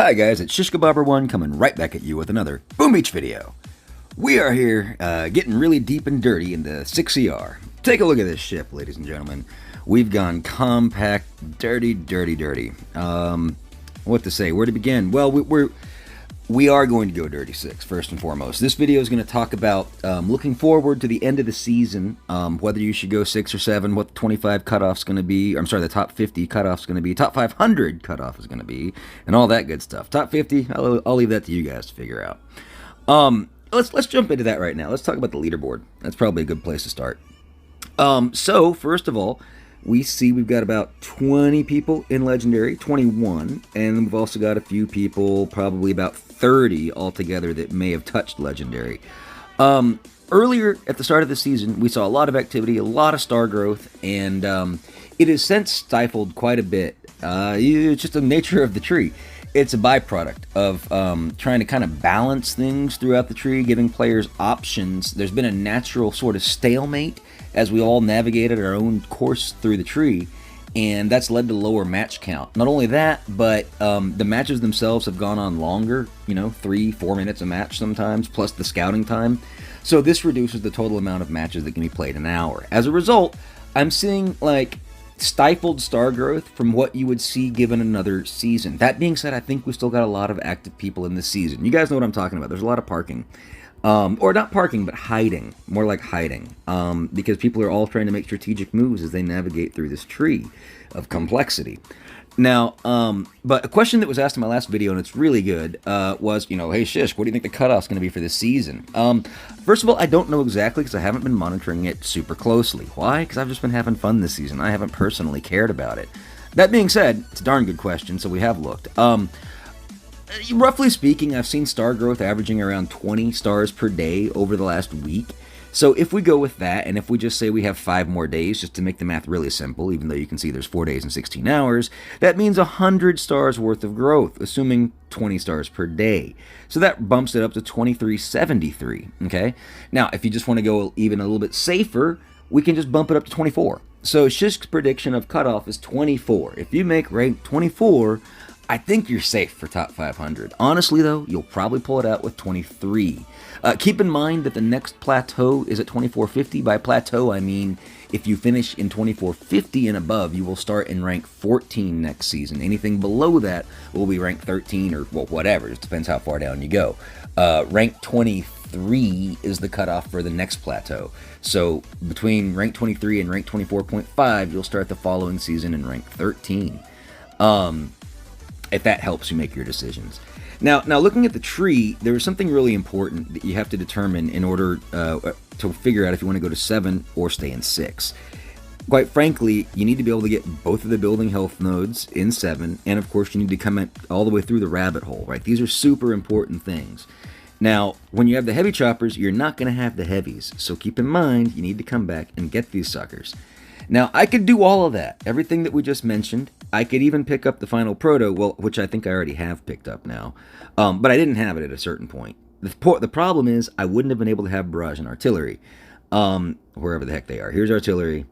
Hi guys, it's ShishkaBobber1 coming right back at you with another Boom Beach video. We are here getting really deep and dirty into 6ER. Take a look at this ship, ladies and gentlemen. We've gone compact, dirty. What to say, where to begin? Well, we are going to go dirty 6 first and foremost. This video is going to talk about looking forward to the end of the season, whether you should go 6 or 7, what the 25 cutoff's going to be. I'm sorry, the top 50 cutoff's going to be, top 500 cutoff is going to be, and all that good stuff. Top 50, I'll leave that to you guys to figure out. Let's jump into that right now. Let's talk about the leaderboard. That's probably a good place to start. So first of all, we've got about 20 people in Legendary, 21, and we've also got a few people, probably about 30 altogether, that may have touched Legendary. Earlier at the start of the season, we saw a lot of activity, a lot of star growth, and it has since stifled quite a bit. It's just the nature of the tree. It's a byproduct of trying to kind of balance things throughout the tree, giving players options. There's been a natural sort of stalemate as we all navigated our own course through the tree, and that's led to lower match count. Not only that, but the matches themselves have gone on longer, 3-4 minutes a match sometimes, plus the scouting time. So this reduces the total amount of matches that can be played in an hour. As a result, I'm seeing like stifled star growth from what you would see given another season. That being said, I think we still got a lot of active people in this season. You guys know what I'm talking about. There's a lot of parking. Or not parking, but hiding. More like hiding. Because people are all trying to make strategic moves as they navigate through this tree of complexity. Now, but a question that was asked in my last video, and it's really good, was, hey Shish, what do you think the cutoff's going to be for this season? First of all, I don't know exactly because I haven't been monitoring it super closely. Why? Because I've just been having fun this season. I haven't personally cared about it. That being said, it's a darn good question, so we have looked. Roughly speaking, I've seen star growth averaging around 20 stars per day over the last week. So if we go with that, and if we just say we have 5 more days, just to make the math really simple, even though you can see there's 4 days and 16 hours, that means 100 stars worth of growth, assuming 20 stars per day. So that bumps it up to 2373, okay? Now, if you just want to go even a little bit safer, we can just bump it up to 24. So Shish's prediction of cutoff is 24. If you make rank 24, I think you're safe for top 500. Honestly, though, you'll probably pull it out with 23. Keep in mind that the next plateau is at 2450. By plateau, I mean if you finish in 2450 and above, you will start in rank 14 next season. Anything below that will be rank 13 or, well, whatever. It just depends how far down you go. Rank 23 is the cutoff for the next plateau. So between rank 23 and rank 24.5, you'll start the following season in rank 13. If that helps you make your decisions. Now looking at the tree, there is something really important that you have to determine in order to figure out if you want to go to 7 or stay in 6. Quite frankly, you need to be able to get both of the building health nodes in 7, and of course you need to come all the way through the rabbit hole, right? These are super important things. Now, when you have the heavy choppers, you're not going to have the heavies, so keep in mind you need to come back and get these suckers. Now, I could do all of that, everything that we just mentioned. I could even pick up the final proto, well, which I think I already have picked up now, but I didn't have it at a certain point. The problem is I wouldn't have been able to have barrage and artillery, wherever the heck they are. Here's artillery,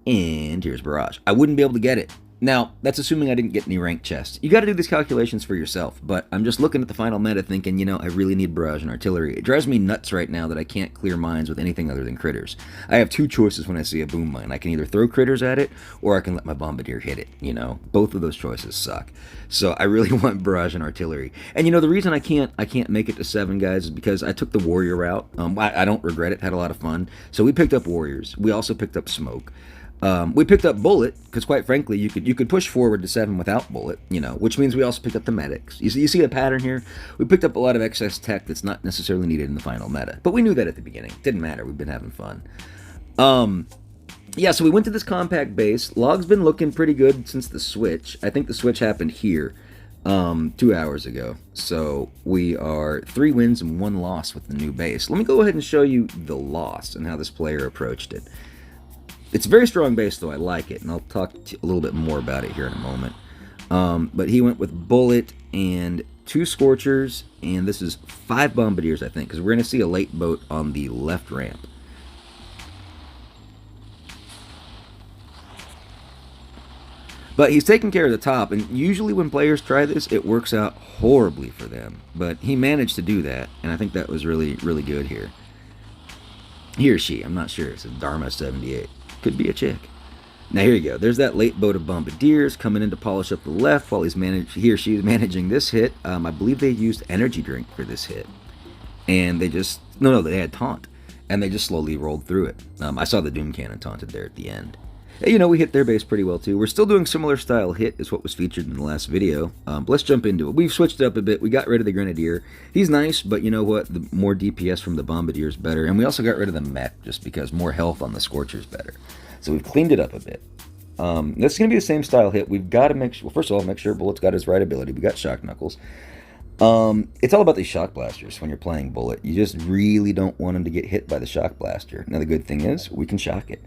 and here's barrage. I wouldn't be able to get it. Now, that's assuming I didn't get any ranked chests. You got to do these calculations for yourself, but I'm just looking at the final meta thinking, I really need barrage and artillery. It drives me nuts right now that I can't clear mines with anything other than critters. I have 2 choices when I see a boom mine. I can either throw critters at it, or I can let my bombardier hit it, Both of those choices suck. So I really want barrage and artillery. And the reason I can't make it to 7, guys, is because I took the warrior route. I don't regret it, had a lot of fun. So we picked up warriors. We also picked up smoke. We picked up bullet, because quite frankly, you could push forward to 7 without bullet, which means we also picked up the medics. You see a pattern here? We picked up a lot of excess tech that's not necessarily needed in the final meta. But we knew that at the beginning. Didn't matter. We've been having fun. Yeah, so we went to this compact base. Log's been looking pretty good since the switch. I think the switch happened here 2 hours ago. So we are 3 wins and 1 loss with the new base. Let me go ahead and show you the loss and how this player approached it. It's a very strong base, though. I like it, and I'll talk a little bit more about it here in a moment. But he went with bullet and 2 scorchers, and this is 5 bombardiers, I think, because we're going to see a late boat on the left ramp. But he's taking care of the top, and usually when players try this, it works out horribly for them. But he managed to do that, and I think that was really, really good here. He or she, I'm not sure. It's a Dharma78. Could be a chick. Now here you go. There's that late boat of Bombardiers coming in to polish up the left while he or she is managing this hit. I believe they used energy drink for this hit. And they just, no, they had taunt. And they just slowly rolled through it. I saw the Doom Cannon taunted there at the end. You know, we hit their base pretty well too. We're still doing similar style hit as what was featured in the last video. Let's jump into it. We've switched it up a bit. We got rid of the Grenadier. He's nice, but you know what? The more DPS from the Bombardier is better. And we also got rid of the Mech just because more health on the Scorcher is better. So we've cleaned it up a bit. This is going to be the same style hit. We've got to make sure, well, first of all, make sure Bullet's got his right ability. We got Shock Knuckles. It's all about these Shock Blasters when you're playing Bullet. You just really don't want him to get hit by the Shock Blaster. Now the good thing is, we can shock it.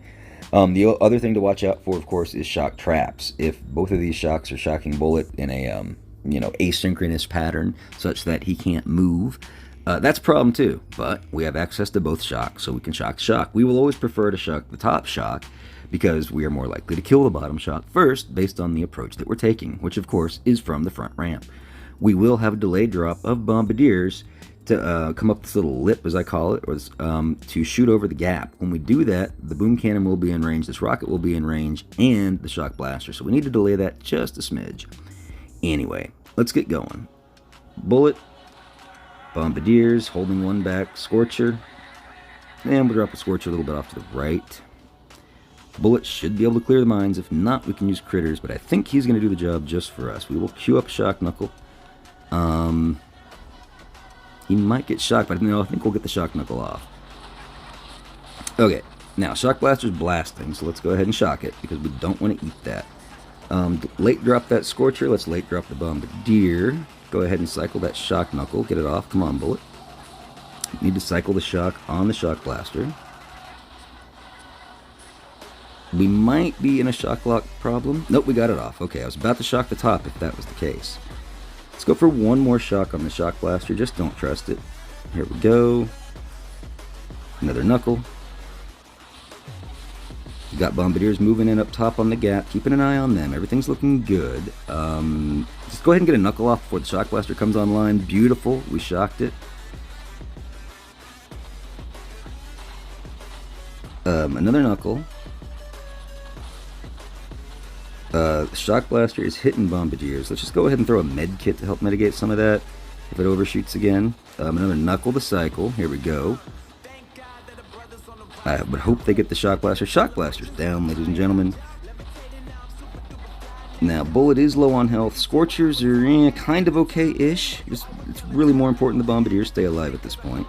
The other thing to watch out for, of course, is Shock Traps. If both of these shocks are shocking Bullet in a, asynchronous pattern, such that he can't move, that's a problem too. But we have access to both shocks, so we can shock shock. We will always prefer to shock the top shock, because we are more likely to kill the bottom shock first based on the approach that we're taking, which of course is from the front ramp. We will have a delayed drop of Bombardiers to come up this little lip, as I call it, or to shoot over the gap. When we do that, the Boom Cannon will be in range, this rocket will be in range, and the Shock Blaster. So we need to delay that just a smidge. Anyway, let's get going. Bullet, Bombardiers, holding one back, Scorcher, and we'll drop the Scorcher a little bit off to the right. Bullet should be able to clear the mines. If not, we can use Critters, but I think he's going to do the job just for us. We will queue up Shock Knuckle. He might get shocked, but no, I think we'll get the Shock Knuckle off. Okay, now Shock Blaster's blasting, so let's go ahead and shock it, because we don't want to eat that. Late drop that Scorcher. Let's late drop the Bombardier. Go ahead and cycle that Shock Knuckle. Get it off. Come on, Bullet. Need to cycle the shock on the Shock Blaster. We might be in a shock lock problem. Nope, we got it off. Okay, I was about to shock the top if that was the case. Let's go for one more shock on the Shock Blaster. Just don't trust it. Here we go. Another Knuckle. We got Bombardiers moving in up top on the gap. Keeping an eye on them. Everything's looking good. Just go ahead and get a Knuckle off before the Shock Blaster comes online. Beautiful. We shocked it. Another Knuckle. Shock Blaster is hitting Bombardiers. Let's just go ahead and throw a med kit to help mitigate some of that if it overshoots again. Another Knuckle to cycle. Here we go. I would hope they get the Shock Blaster. Shock Blaster's down, ladies and gentlemen. Now, Bullet is low on health. Scorchers are kind of okay-ish. It's really more important the Bombardiers stay alive at this point.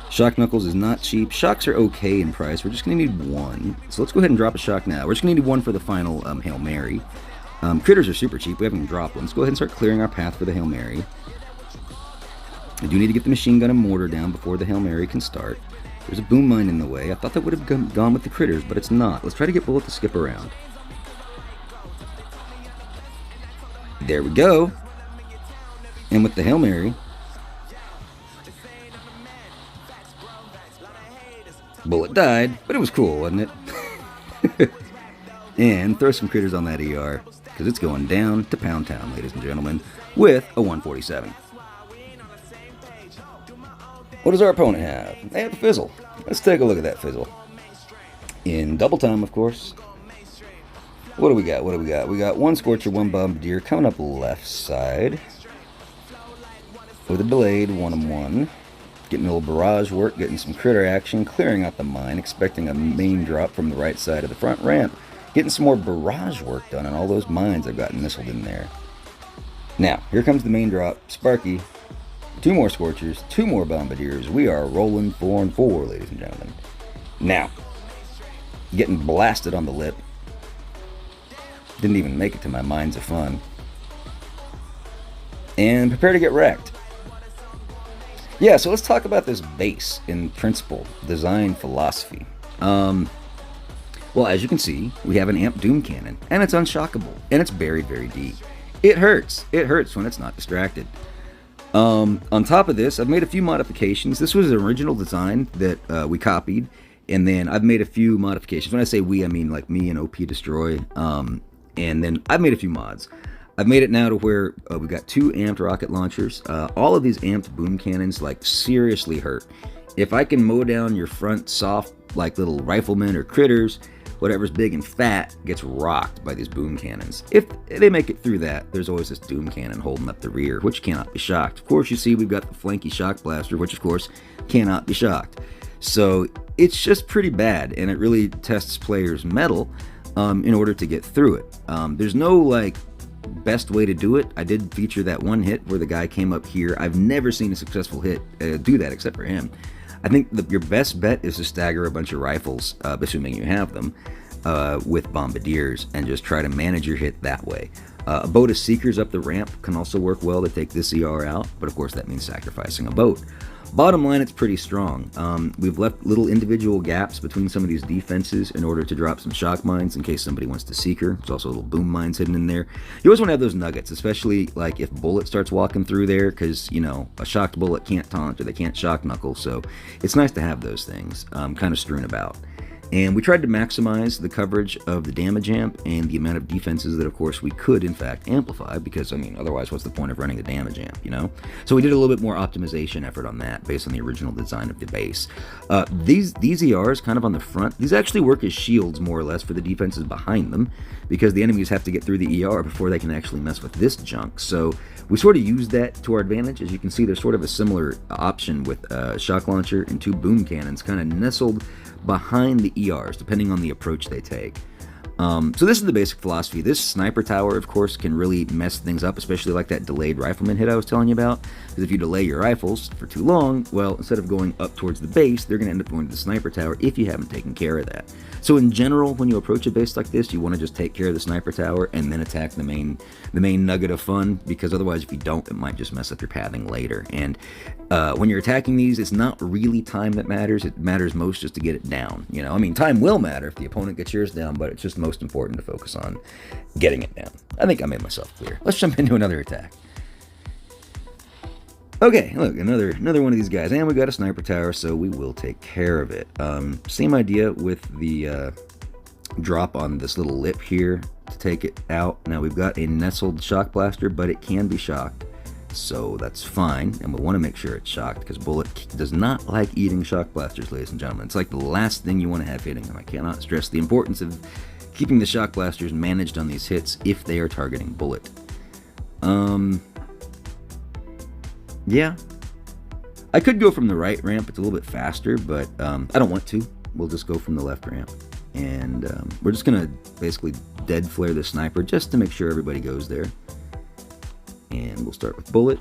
Shock Knuckles is not cheap. Shocks are okay in price. We're just going to need one. So let's go ahead and drop a shock now. We're just going to need one for the final Hail Mary. Critters are super cheap. We haven't even dropped one. Let's go ahead and start clearing our path for the Hail Mary. I do need to get the machine gun and mortar down before the Hail Mary can start. There's a boom mine in the way. I thought that would have gone with the Critters, but it's not. Let's try to get Bullet to skip around. There we go. And with the Hail Mary, Bullet died, but it was cool, wasn't it? And throw some Critters on that ER, because it's going down to Pound Town, ladies and gentlemen, with a 147. What does our opponent have? They have a Fizzle. Let's take a look at that Fizzle. In double time, of course. What do we got? What do we got? We got one Scorcher, one Bombardier coming up left side. With a delayed 1-on-1. Getting a little barrage work, getting some critter action, clearing out the mine, expecting a main drop from the right side of the front ramp. Getting some more barrage work done on all those mines I've got missiled in there. Now, here comes the main drop. Sparky. 2 more Scorchers, 2 more Bombardiers. We are rolling 4 and 4, ladies and gentlemen. Now, getting blasted on the lip. Didn't even make it to my Mines of Fun. And prepare to get wrecked. Yeah, so let's talk about this base in principle, design philosophy. Well, as you can see, we have an Amp Doom Cannon, and it's unshockable, and it's buried very deep. It hurts. It hurts when it's not distracted. On top of this, I've made a few modifications. This was the original design that we copied, and then I've made a few modifications. When I say we, I mean like me and OP Destroy. And then I've made a few mods. I've made it now to where we've got 2 amped rocket launchers. All of these amped boom cannons like seriously hurt. If I can mow down your front soft like little riflemen or critters, whatever's big and fat gets rocked by these boom cannons. If they make it through that, there's always this doom cannon holding up the rear, which cannot be shocked. Of course, you see we've got the flanky shock blaster, which of course cannot be shocked. So it's just pretty bad, and it really tests players' mettle in order to get through it. There's no like best way to do it. I did feature that one hit where the guy came up here. I've never seen a successful hit do that except for him. I think your best bet is to stagger a bunch of rifles, assuming you have them, with bombardiers, and just try to manage your hit that way. A boat of seekers up the ramp can also work well to take this ER out, but of course that means sacrificing a boat. Bottom line, it's pretty strong. We've left little individual gaps between some of these defenses in order to drop some shock mines in case somebody wants to seeker. There's also little boom mines hidden in there. You always want to have those nuggets, especially like if bullet starts walking through there, because, you know, a shocked bullet can't taunt or they can't shock knuckle, so it's nice to have those things kind of strewn about. And we tried to maximize the coverage of the damage amp and the amount of defenses that, of course, we could, in fact, amplify, because, I mean, otherwise, what's the point of running the damage amp, you know? So we did a little bit more optimization effort on that based on the original design of the base. These ERs kind of on the front, these actually work as shields, more or less, for the defenses behind them, because the enemies have to get through the ER before they can actually mess with this junk. So we sort of used that to our advantage. As you can see, there's sort of a similar option with shock launcher and 2 boom cannons kind of nestled behind the ERs, depending on the approach they take. So this is the basic philosophy. This sniper tower, of course, can really mess things up, especially like that delayed rifleman hit I was telling you about. Because if you delay your rifles for too long, well, instead of going up towards the base, they're going to end up going to the sniper tower if you haven't taken care of that. So in general, when you approach a base like this, you want to just take care of the sniper tower and then attack the main nugget of fun, because otherwise, if you don't, it might just mess up your pathing later. And when you're attacking these, it's not really time that matters. It matters most just to get it down. You know, I mean, time will matter if the opponent gets yours down, but it's just most important to focus on getting it down. I think I made myself clear. Let's jump into another attack. Okay, look, another one of these guys, and we got a sniper tower, so we will take care of it. Same idea with the drop on this little lip here to take it out. Now we've got a nestled shock blaster, but it can be shocked, so that's fine, and we want to make sure it's shocked, because bullet does not like eating shock blasters, ladies and gentlemen. It's like the last thing you want to have hitting them. I cannot stress the importance of keeping the shock blasters managed on these hits if they are targeting bullet. Yeah, I could go from the right ramp. It's a little bit faster, but I don't want to. We'll just go from the left ramp. And we're just going to basically dead flare the sniper just to make sure everybody goes there. And we'll start with bullet,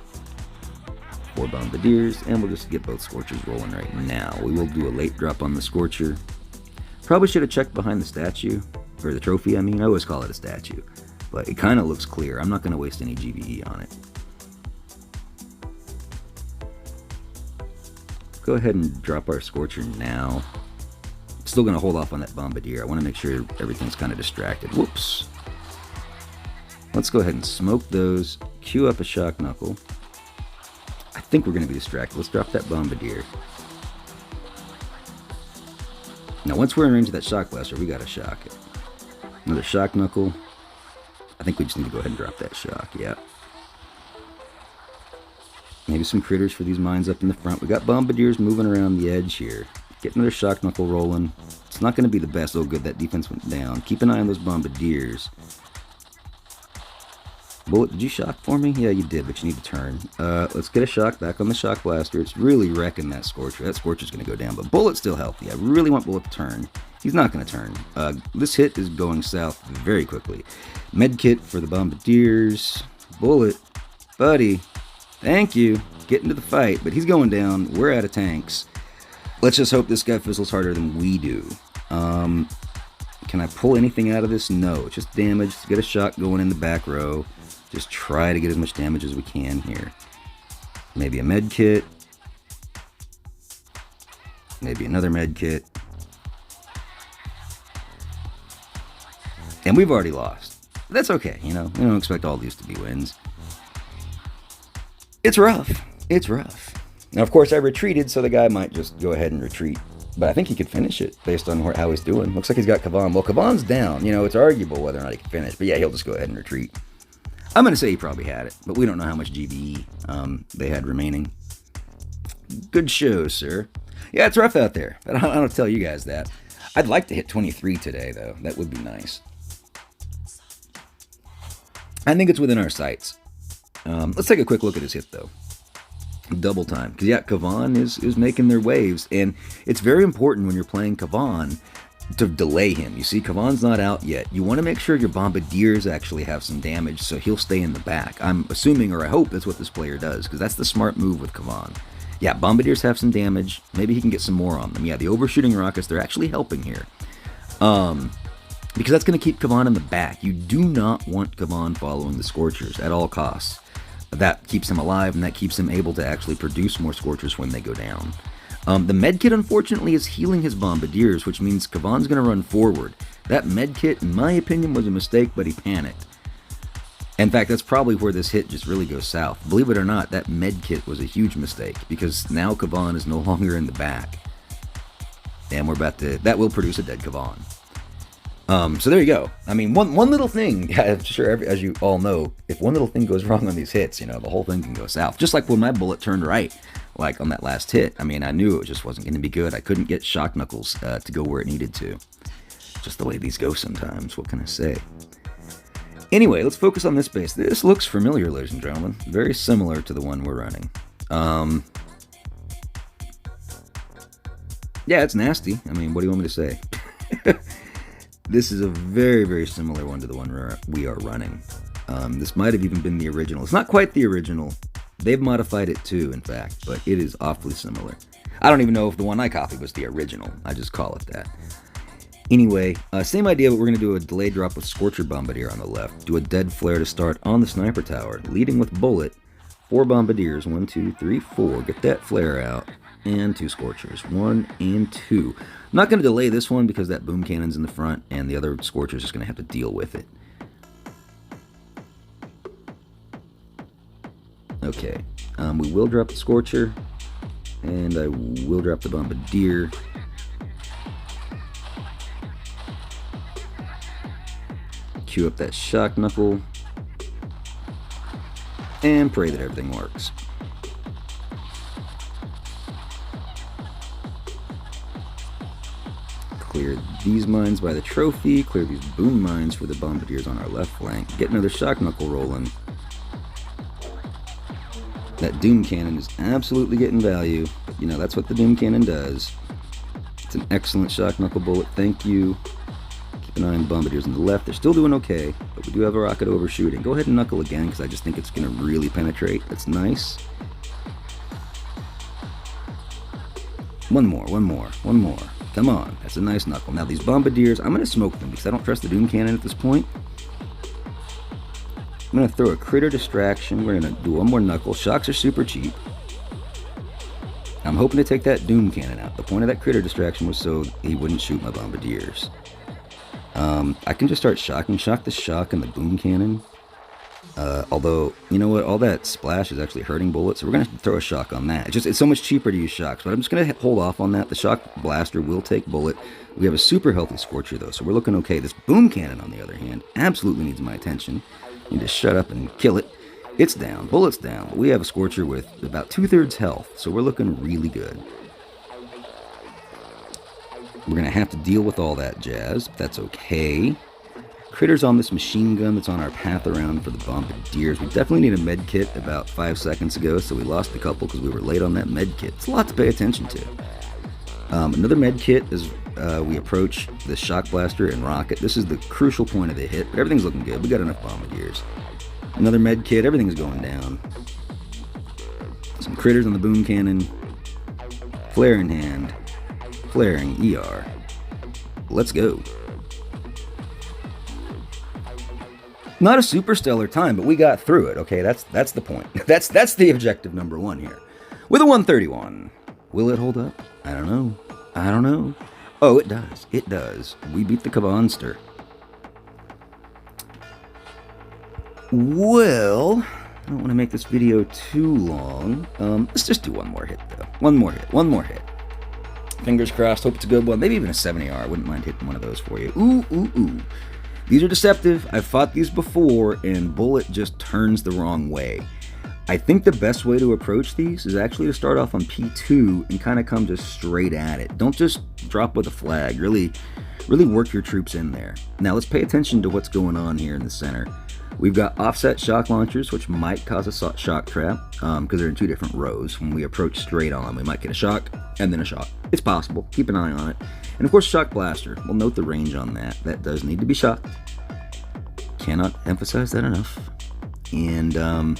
4 bombardiers, and we'll just get both scorchers rolling right now. We will do a late drop on the scorcher. Probably should have checked behind the statue, or the trophy, I mean. I always call it a statue, but it kind of looks clear. I'm not going to waste any GVE on it. Go ahead and drop our scorcher now. Still going to hold off on that bombardier. I want to make sure everything's kind of distracted. Whoops. Let's go ahead and smoke those. Queue up a shock knuckle. I think we're going to be distracted. Let's drop that bombardier. Now, once we're in range of that shock blaster, we got to shock it. Another shock knuckle. I think we just need to go ahead and drop that shock. Yeah. Maybe some critters for these mines up in the front. We got bombardiers moving around the edge here. Get another shock knuckle rolling. It's not going to be the best. Oh, good. That defense went down. Keep an eye on those bombardiers. Bullet, did you shock for me? Yeah, you did, but you need to turn. Let's get a shock back on the shock blaster. It's really wrecking that scorcher. That scorcher's going to go down, but Bullet's still healthy. I really want Bullet to turn. He's not going to turn. This hit is going south very quickly. Medkit for the bombardiers. Bullet, buddy, thank you. Get into the fight, but he's going down. We're out of tanks. Let's just hope this guy fizzles harder than we do. Can I pull anything out of this? No, it's just damage. Let's get a shot going in the back row. Just try to get as much damage as we can here. Maybe a med kit. Maybe another med kit. And we've already lost. But that's okay, you know. We don't expect all these to be wins. It's rough. It's rough. Now, of course, I retreated, so the guy might just go ahead and retreat But I think he could finish it based on how he's doing. Looks like he's got Kavan. Well, Kavan's down. You know, it's arguable whether or not he can finish. But yeah, he'll just go ahead and retreat. I'm going to say he probably had it, but we don't know how much GBE they had remaining. Good show, sir. Yeah, it's rough out there. I don't tell you guys that. I'd like to hit 23 today, though. That would be nice. I think it's within our sights. Let's take a quick look at his hit, though. Double time. Because, yeah, Kavan is making their waves. And it's very important when you're playing Kavan to delay him. You see, Kavan's not out yet. You want to make sure your Bombardiers actually have some damage so he'll stay in the back. I'm assuming, or I hope, that's what this player does, because that's the smart move with Kavan. Yeah, Bombardiers have some damage. Maybe he can get some more on them. Yeah, the overshooting rockets, they're actually helping here. Because that's going to keep Kavan in the back. You do not want Kavan following the Scorchers at all costs. That keeps him alive, and that keeps him able to actually produce more Scorchers when they go down. The medkit, unfortunately, is healing his Bombardiers, which means Kavan's going to run forward. That medkit, in my opinion, was a mistake, but he panicked. In fact, that's probably where this hit just really goes south. Believe it or not, that medkit was a huge mistake, because now Kavan is no longer in the back. And we're about to... That will produce a dead Kavan. So there you go. I mean, one little thing, I'm sure as you all know, if one little thing goes wrong on these hits, you know, the whole thing can go south. Just like when my bullet turned right, like on that last hit. I mean, I knew it just wasn't going to be good. I couldn't get shock knuckles to go where it needed to. Just the way these go sometimes. What can I say? Anyway, let's focus on this base. This looks familiar, ladies and gentlemen. Very similar to the one we're running. Yeah, it's nasty. I mean, what do you want me to say? This is a very, very similar one to the one we are running. This might have even been the original. It's not quite the original. They've modified it too, in fact, but it is awfully similar. I don't even know if the one I copied was the original. I just call it that. Anyway, same idea, but we're going to do a delayed drop with Scorcher Bombardier on the left. Do a dead flare to start on the sniper tower, leading with bullet. 4 Bombardiers, 1, 2, 3, 4. Get that flare out. And 2 Scorchers, 1 and 2. I'm not going to delay this one because that boom cannon's in the front, and the other Scorcher's just going to have to deal with it. Okay, we will drop the Scorcher, and I will drop the Bombardier. Cue up that shock knuckle, and pray that everything works. Clear these mines by the trophy, clear these boom mines for the Bombardiers on our left flank, get another shock knuckle rolling. That Doom Cannon is absolutely getting value, but you know, that's what the Doom Cannon does. It's an excellent shock knuckle bullet, thank you. Keep an eye on the Bombardiers on the left, they're still doing okay, but we do have a rocket overshooting. Go ahead and knuckle again, because I just think it's going to really penetrate. That's nice. One more. Come on, that's a nice knuckle. Now these Bombardiers, I'm going to smoke them because I don't trust the Doom Cannon at this point. I'm going to throw a critter distraction. We're going to do one more knuckle. Shocks are super cheap. I'm hoping to take that Doom Cannon out. The point of that critter distraction was so he wouldn't shoot my Bombardiers. I can just start shocking. Shock the shock and the Boom Cannon. Although, you know what, all that splash is actually hurting bullets, so we're going to throw a shock on that. It's so much cheaper to use shocks, but I'm just going to hold off on that. The shock blaster will take bullet. We have a super healthy Scorcher, though, so we're looking okay. This Boom Cannon, on the other hand, absolutely needs my attention. I need to shut up and kill it. It's down. Bullet's down. But we have a Scorcher with about 2/3 health, so we're looking really good. We're going to have to deal with all that jazz, but that's okay. Critters on this machine gun that's on our path around for the Bombardiers. We definitely need a med kit about 5 seconds ago, so we lost a couple because we were late on that med kit. It's a lot to pay attention to. Another med kit as we approach the shock blaster and rocket. This is the crucial point of the hit, but everything's looking good. We got enough Bombardiers. Another med kit. Everything's going down. Some critters on the boom cannon. Flare in hand. Flaring ER. Let's go. Not a super stellar time, but we got through it. Okay, that's the point. That's the objective number 1 here. With a 131. Will it hold up? I don't know. Oh, it does. It does. We beat the Kavanster. Well, I don't want to make this video too long. Let's just do one more hit, though. One more hit. Fingers crossed. Hope it's a good one. Maybe even a 70R. I wouldn't mind hitting one of those for you. Ooh, ooh, ooh. These are deceptive. I've fought these before, and bullet just turns the wrong way. I think the best way to approach these is actually to start off on P2 and kind of come just straight at it. Don't just drop with a flag. Really work your troops in there. Now let's pay attention to what's going on here in the center. We've got offset shock launchers, which might cause a shock trap because they're in two different rows. When we approach straight on, we might get a shock and then a shock. It's possible. Keep an eye on it. And of course, shock blaster. We'll note the range on that. That does need to be shocked. Cannot emphasize that enough. And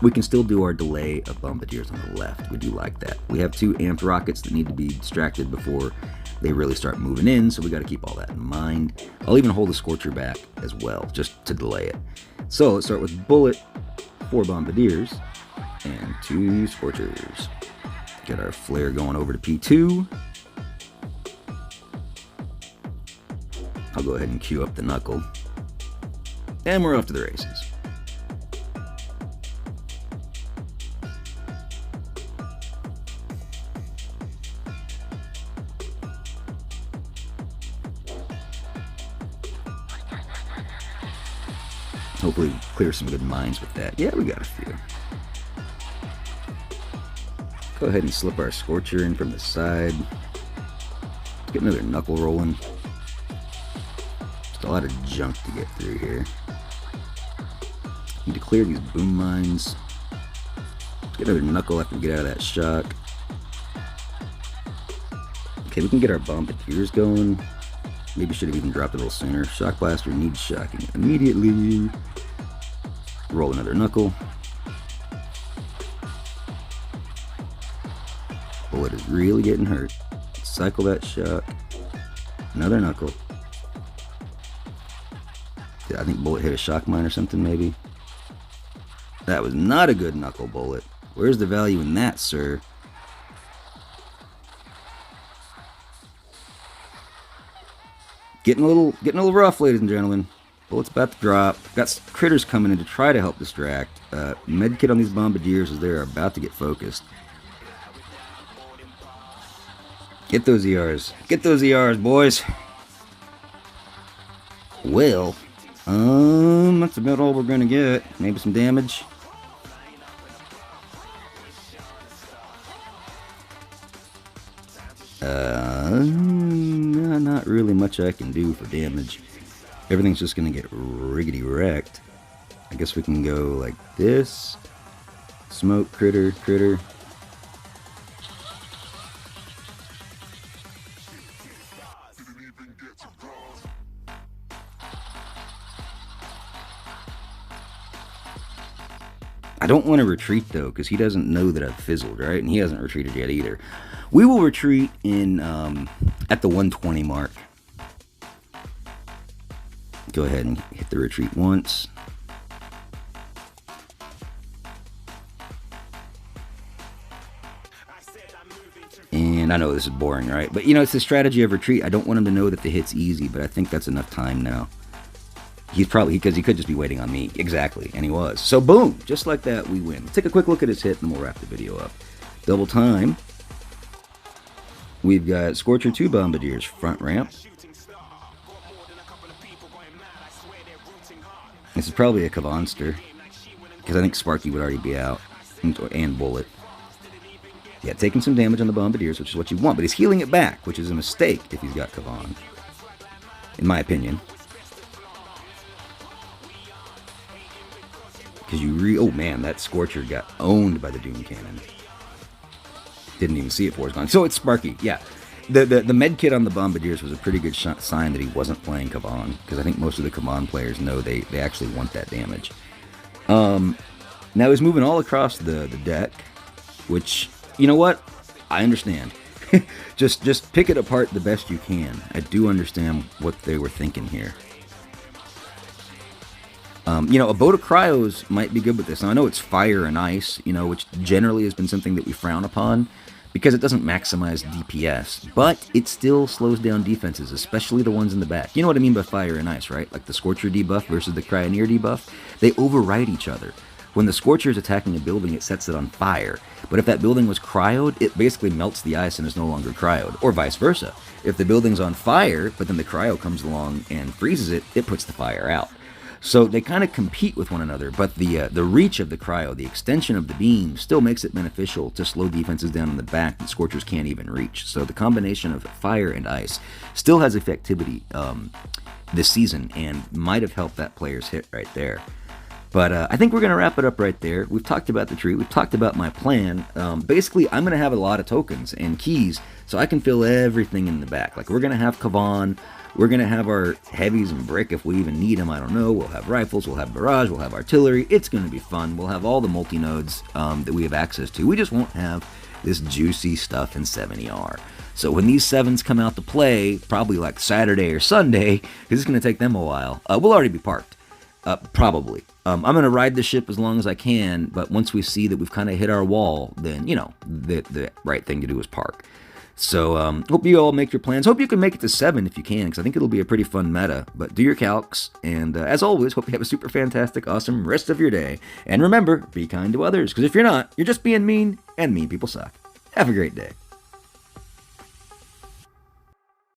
we can still do our delay of bombardiers on the left. We do like that. We have two amped rockets that need to be distracted before they really start moving in, so we got to keep all that in mind. I'll even hold the Scorcher back as well, just to delay it. So let's start with bullet, 4 bombardiers, and 2 Scorchers. Get our flare going over to P2. I'll go ahead and queue up the knuckle. And we're off to the races. Hopefully clear some good mines with that. Yeah, we got a few. Go ahead and slip our Scorcher in from the side. Let's get another knuckle rolling. Just a lot of junk to get through here. Need to clear these boom mines. Let's get another knuckle after we get out of that shock. Okay, we can get our bombardiers going. Maybe should have even dropped it a little sooner. Shock blaster needs shocking immediately. Roll another knuckle. Bullet is really getting hurt. Cycle that shock. Another knuckle. I think bullet hit a shock mine or something maybe. That was not a good knuckle bullet. Where's the value in that, sir? Getting a little rough, ladies and gentlemen. Bullet's about to drop. Got critters coming in to try to help distract. Medkit on these bombardiers as they're about to get focused. Get those ERs. Get those ERs, boys. Well, that's about all we're gonna get. Maybe some damage. Not really much I can do for damage. Everything's just gonna get riggedy wrecked. I guess we can go like this. Smoke, critter. I don't want to retreat though, because he doesn't know that I've fizzled, right? And he hasn't retreated yet either. We will retreat in at the 120 mark. Go ahead and hit the retreat once. And I know this is boring, right? But you know, it's the strategy of retreat. I don't want him to know that the hit's easy, but I think that's enough time now. He's probably, because he could just be waiting on me. Exactly, and he was. So boom, just like that, we win. Let's take a quick look at his hit, and then we'll wrap the video up. Double time. We've got Scorcher 2 bombardiers, front ramp. This is probably a Kavanster, because I think Sparky would already be out, and Bullet. Yeah, taking some damage on the bombardiers, which is what you want, but he's healing it back, which is a mistake if he's got Kavan, in my opinion. Because oh man, that Scorcher got owned by the Doom Cannon. Didn't even see it before it's gone. So it's Sparky, yeah. The med kit on the bombardiers was a pretty good sign that he wasn't playing Kavan, because I think most of the Kavan players know they actually want that damage. Now he's moving all across the deck, which, you know what? I understand. just pick it apart the best you can. I do understand what they were thinking here. You know, a boat of cryos might be good with this. Now, I know it's fire and ice, you know, which generally has been something that we frown upon because it doesn't maximize DPS, but it still slows down defenses, especially the ones in the back. You know what I mean by fire and ice, right? Like the Scorcher debuff versus the Cryoneer debuff. They override each other. When the Scorcher is attacking a building, it sets it on fire. But if that building was cryoed, it basically melts the ice and is no longer cryoed, or vice versa. If the building's on fire, but then the cryo comes along and freezes it, it puts the fire out. So they kind of compete with one another, but the reach of the cryo, the extension of the beam, still makes it beneficial to slow defenses down in the back that Scorchers can't even reach. So the combination of fire and ice still has effectivity this season and might have helped that player's hit right there. But I think we're going to wrap it up right there. We've talked about the tree. We've talked about my plan. Basically, I'm going to have a lot of tokens and keys so I can fill everything in the back. Like, we're going to have Kavan. We're going to have our heavies and brick if we even need them. I don't know. We'll have rifles. We'll have barrage. We'll have artillery. It's going to be fun. We'll have all the multi-nodes that we have access to. We just won't have this juicy stuff in 7ER. So when these 7s come out to play, probably like Saturday or Sunday, because it's going to take them a while, we'll already be parked. Probably. I'm going to ride the ship as long as I can, but once we see that we've kind of hit our wall, then, you know, the right thing to do is park. So, hope you all make your plans. Hope you can make it to 7 if you can, because I think it'll be a pretty fun meta. But do your calcs, and as always, hope you have a super fantastic, awesome rest of your day. And remember, be kind to others, because if you're not, you're just being mean, and mean people suck. Have a great day.